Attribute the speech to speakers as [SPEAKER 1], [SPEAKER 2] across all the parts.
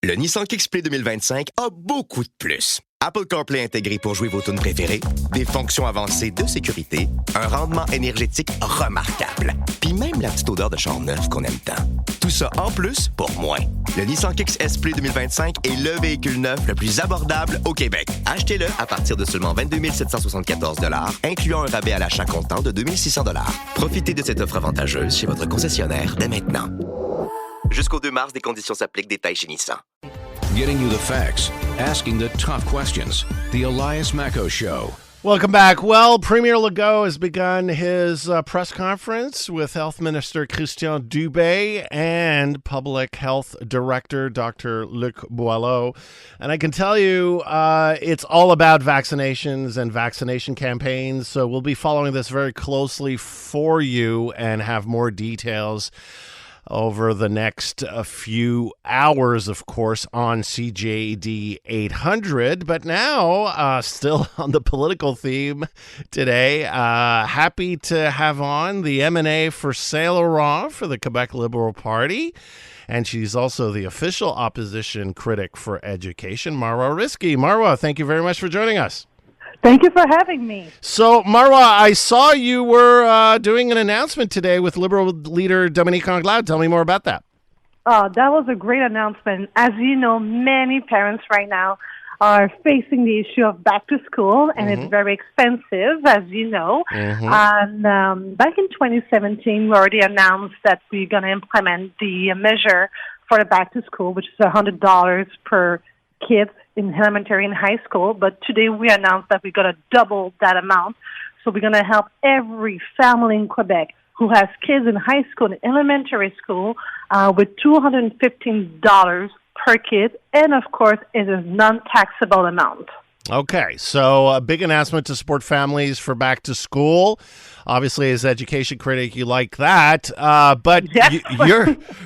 [SPEAKER 1] Le Nissan Kick-Play 2025 a beaucoup de plus. Apple CarPlay intégré pour jouer vos tunes préférées, des fonctions avancées de sécurité, un rendement énergétique remarquable, puis même la petite odeur de char neuf qu'on aime tant. Tout ça en plus pour moins. Le Nissan Kick Play 2025 est le véhicule neuf le plus abordable au Québec. Achetez-le à partir de seulement 22 774 $, incluant un rabais à l'achat comptant de 2 600 $. Profitez de cette offre avantageuse chez votre concessionnaire dès maintenant. Jusqu'au 2 mars, des conditions s'appliquent. Détails chez Nissan.
[SPEAKER 2] Getting you the facts, asking the tough questions. The Elias Macco Show.
[SPEAKER 3] Welcome back. Well, Premier Legault has begun his press conference with Health Minister Christian Dubé and Public Health Director Dr. Luc Boileau. And I can tell you it's all about vaccinations and vaccination campaigns. So we'll be following this very closely for you and have more details over the next few hours, of course, on CJD 800. But now, still on the political theme today, happy to have on the M&A for Saint-Laurent for the Quebec Liberal Party. And she's also the official opposition critic for education, Marwah Rizqy. Marwah, thank you very much for joining us.
[SPEAKER 4] Thank you for having me.
[SPEAKER 3] So, Marwah, I saw you were doing an announcement today with Liberal leader Dominique Anglade. Tell me more about that.
[SPEAKER 4] Oh, that was a great announcement. As you know, many parents right now are facing the issue of back to school, and it's very expensive, as you know. And back in 2017, we already announced that we're going to implement the measure for the back to school, which is $100 per kid in elementary and high school, but today we announced that we're going to double that amount. So we're going to help every family in Quebec who has kids in high school and elementary school with $215 per kid, and of course, it is non-taxable amount.
[SPEAKER 3] Okay, so a big announcement to support families for back to school. Obviously, as education critic, you like that. But
[SPEAKER 4] Yes.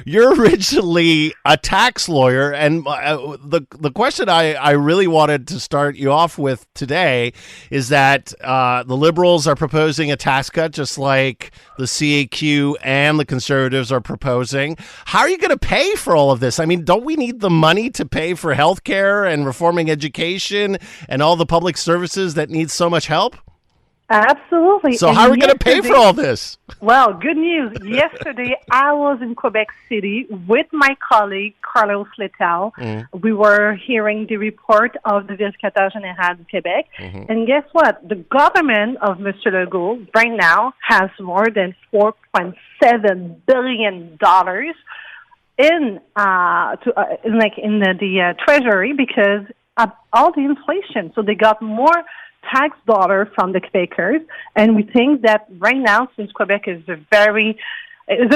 [SPEAKER 3] you're originally a tax lawyer, and the question I really wanted to start you off with today is that the Liberals are proposing a tax cut, just like the CAQ and the Conservatives are proposing. How are you going to pay for all of this? I mean, don't we need the money to pay for health care and reforming education and all the public services that need so much help?
[SPEAKER 4] Absolutely.
[SPEAKER 3] So
[SPEAKER 4] and
[SPEAKER 3] how are we going to pay for all this?
[SPEAKER 4] Well, good news. Yesterday, I was in Quebec City with my colleague, Carlos Letal. We were hearing the report of the Vérificateur Général du Québec. And guess what? The government of Mr. Legault right now has more than $4.7 billion in the treasury because of all the inflation. So they got more tax dollar from the Quebecers, and we think that right now, since Quebec is a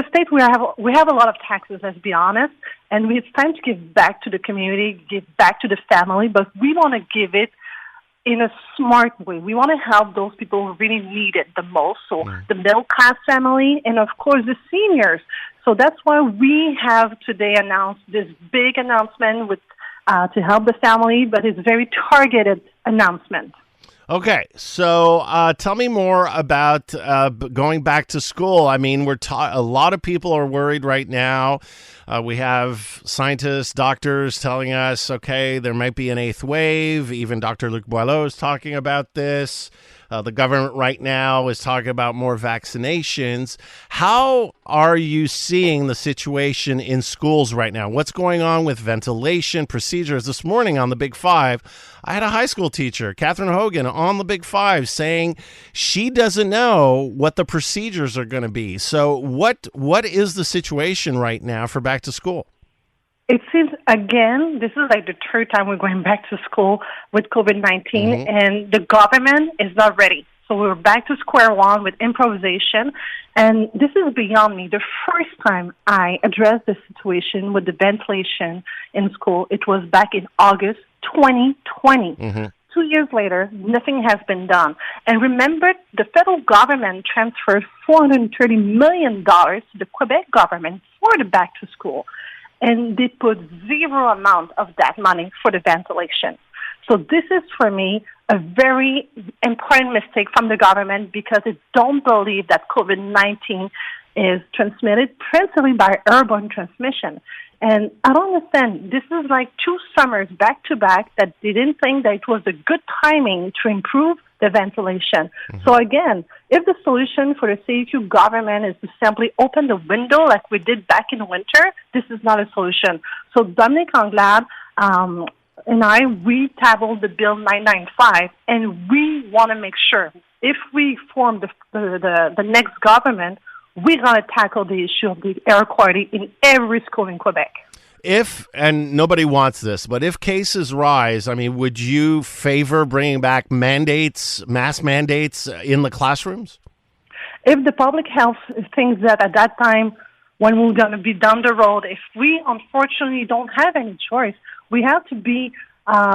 [SPEAKER 4] state where we have a lot of taxes, let's be honest, and it's time to give back to the community, give back to the family, but we want to give it in a smart way. We want to help those people who really need it the most, so the middle-class family and, of course, the seniors. So that's why we have today announced this big announcement with to help the family, but it's a very targeted announcement.
[SPEAKER 3] Okay, so tell me more about going back to school. I mean, a lot of people are worried right now. We have scientists, doctors telling us, okay, there might be an eighth wave. Even Dr. Luc Boileau is talking about this. The government right now is talking about more vaccinations. How are you seeing the situation in schools right now? What's going on with ventilation procedures? This morning on the Big Five, I had a high school teacher, Catherine Hogan, on the Big Five saying she doesn't know what the procedures are going to be. So what is the situation right now for back to school?
[SPEAKER 4] It seems, again, this is like the third time we're going back to school with COVID-19, and the government is not ready. So we're back to square one with improvisation, and this is beyond me. The first time I addressed the situation with the ventilation in school, it was back in August 2020. 2 years later, nothing has been done. And remember, the federal government transferred $430 million to the Quebec government for the back to school. And they put zero amount of that money for the ventilation. So this is, for me, a very important mistake from the government because they don't believe that COVID-19 is transmitted principally by airborne transmission. And I don't understand. This is like 2 summers back to back that they didn't think that it was a good timing to improve the ventilation. So again, if the solution for the CEQ government is to simply open the window like we did back in the winter, this is not a solution. So Dominic Anglade and I, we tabled the Bill 995, and we want to make sure if we form the next government, we're going to tackle the issue of the air quality in every school in Quebec.
[SPEAKER 3] If, and nobody wants this, but if cases rise, I mean, would you favor bringing back mandates, mass mandates in the classrooms?
[SPEAKER 4] If the public health thinks that at that time, when we're going to be down the road, if we unfortunately don't have any choice, we have to be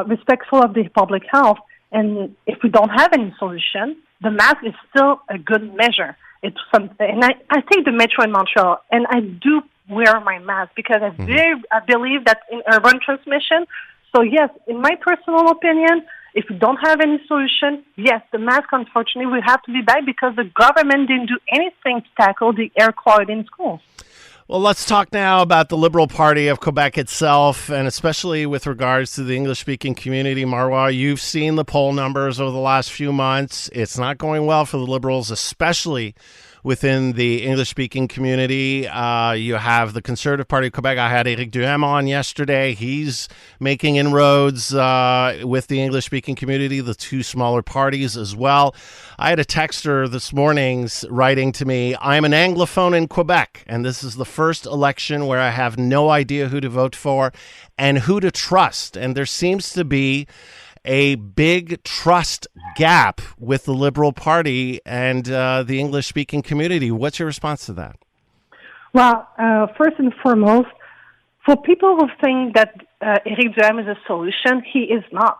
[SPEAKER 4] respectful of the public health. And if we don't have any solution, the mask is still a good measure. It's something, and I take the metro in Montreal, and I do wear my mask because I believe that in urban transmission. So yes, in my personal opinion, if we don't have any solution, yes, the mask unfortunately will have to be back because the government didn't do anything to tackle the air quality in schools.
[SPEAKER 3] Well, let's talk now about the Liberal Party of Quebec itself, and especially with regards to the English-speaking community. Marwah, you've seen the poll numbers over the last few months. It's not going well for the Liberals, especially within the English-speaking community. You have the Conservative Party of Quebec. I had Éric Duhem on yesterday. He's making inroads with the English-speaking community, the 2 smaller parties as well. I had a texter this morning writing to me, I'm an Anglophone in Quebec, and this is the first election where I have no idea who to vote for and who to trust. And there seems to be a big trust gap with the Liberal Party and the English-speaking community. What's your response to that?
[SPEAKER 4] Well, first and foremost, for people who think that Éric Duhem is a solution, he is not.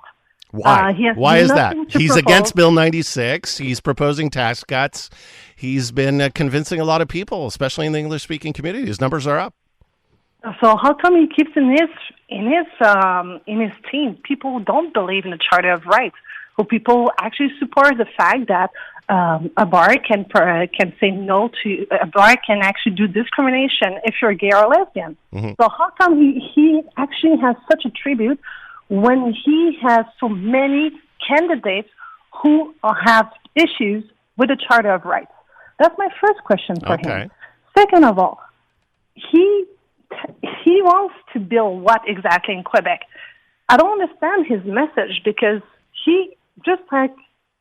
[SPEAKER 3] Why? Why is that? He's
[SPEAKER 4] propose.
[SPEAKER 3] Against Bill 96. He's proposing tax cuts. He's been convincing a lot of people, especially in the English-speaking community. His numbers are up.
[SPEAKER 4] So how come he keeps in his team people who don't believe in the Charter of Rights, who people actually support the fact that a bar can say no to a bar can actually do discrimination if you're gay or lesbian. So how come he actually has such a tribute when he has so many candidates who have issues with the Charter of Rights? That's my first question for him. Second of all, he wants to build what exactly in Quebec? I don't understand his message because he just like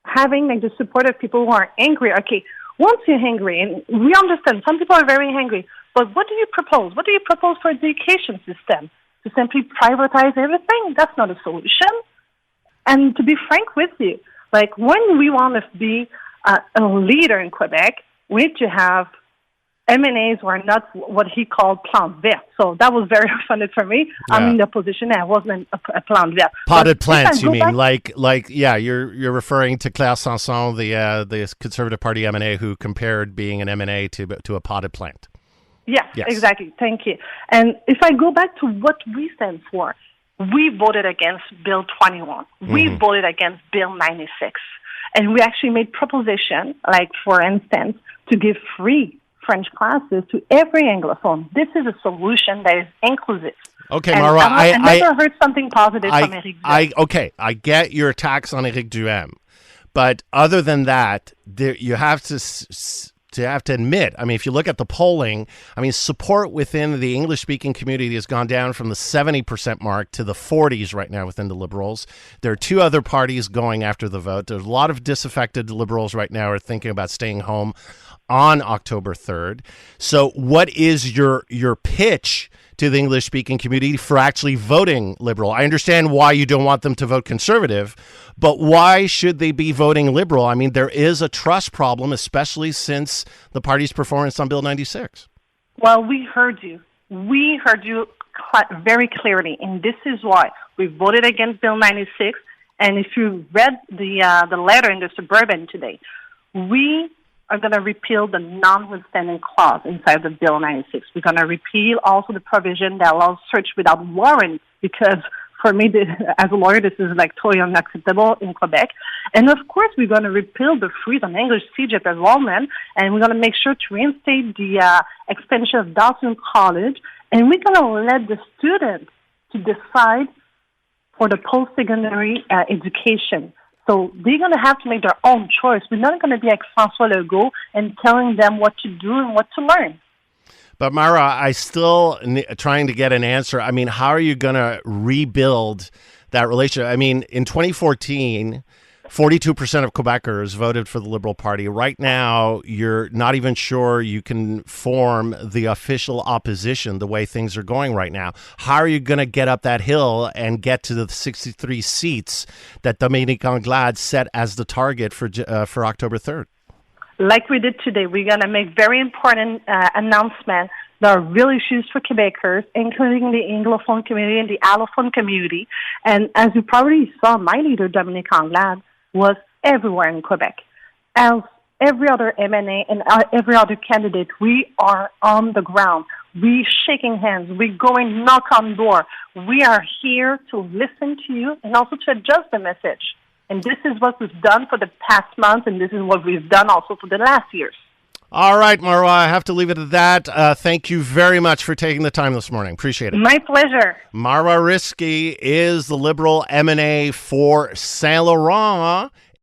[SPEAKER 4] having like the support of people who are angry. Okay, once you're angry, and we understand some people are very angry, but what do you propose? What do you propose for the education system? To simply privatize everything? That's not a solution. And to be frank with you, like when we want to be a leader in Quebec, we need to have M&As were not what he called plant vert. So that was very offended for me. Yeah. I'm in the position I wasn't a plant vert.
[SPEAKER 3] Potted plants, you mean? You're referring to Claire Sanson, the Conservative Party M&A, who compared being an M&A to a potted plant.
[SPEAKER 4] Yes, exactly. Thank you. And if I go back to what we stand for, we voted against Bill 21. We voted against Bill 96. And we actually made proposition, like, for instance, to give free French classes to every Anglophone. This is a solution that is inclusive.
[SPEAKER 3] Okay, Marwah,
[SPEAKER 4] I never heard something positive from Éric Duhem.
[SPEAKER 3] I get your attacks on Éric Duhem, but other than that, you have to admit, I mean, if you look at the polling, I mean, support within the English-speaking community has gone down from the 70% mark to the 40s right now within the Liberals. There are 2 other parties going after the vote. There's a lot of disaffected Liberals right now are thinking about staying home on October 3rd. So what is your pitch to the English-speaking community for actually voting Liberal? I understand why you don't want them to vote Conservative, but why should they be voting Liberal? I mean, there is a trust problem, especially since the party's performance on Bill 96.
[SPEAKER 4] Well, we heard you. We heard you very clearly, and this is why we voted against Bill 96. And if you read the letter in the Suburban today, we are going to repeal the notwithstanding clause inside of Bill 96. We're going to repeal also the provision that allows search without warrant, because for me, as a lawyer, this is like totally unacceptable in Quebec. And of course, we're going to repeal the freeze on English CEGEP enrollment, and we're going to make sure to reinstate the extension of Dawson College And we're going to let the students to decide for the post-secondary education. So they're going to have to make their own choice. We're not going to be like François Legault and telling them what to do and what to learn.
[SPEAKER 3] But Marwah, I still trying to get an answer. I mean, how are you going to rebuild that relationship? I mean, in 2014, 42% of Quebecers voted for the Liberal Party. Right now, you're not even sure you can form the official opposition the way things are going right now. How are you going to get up that hill and get to the 63 seats that Dominique Anglade set as the target for October 3rd?
[SPEAKER 4] Like we did today, we're going to make very important announcements that are real issues for Quebecers, including the Anglophone community and the Allophone community. And as you probably saw, my leader, Dominique Anglade, was everywhere in Quebec. As every other MNA and every other candidate, we are on the ground. We're shaking hands. We're going knock on door. We are here to listen to you and also to adjust the message. And this is what we've done for the past month, and this is what we've done also for the last years.
[SPEAKER 3] All right, Marwah, I have to leave it at that. Thank you very much for taking the time this morning. Appreciate it.
[SPEAKER 4] My pleasure.
[SPEAKER 3] Marwah Rizqy is the Liberal MNA for Saint-Laurent.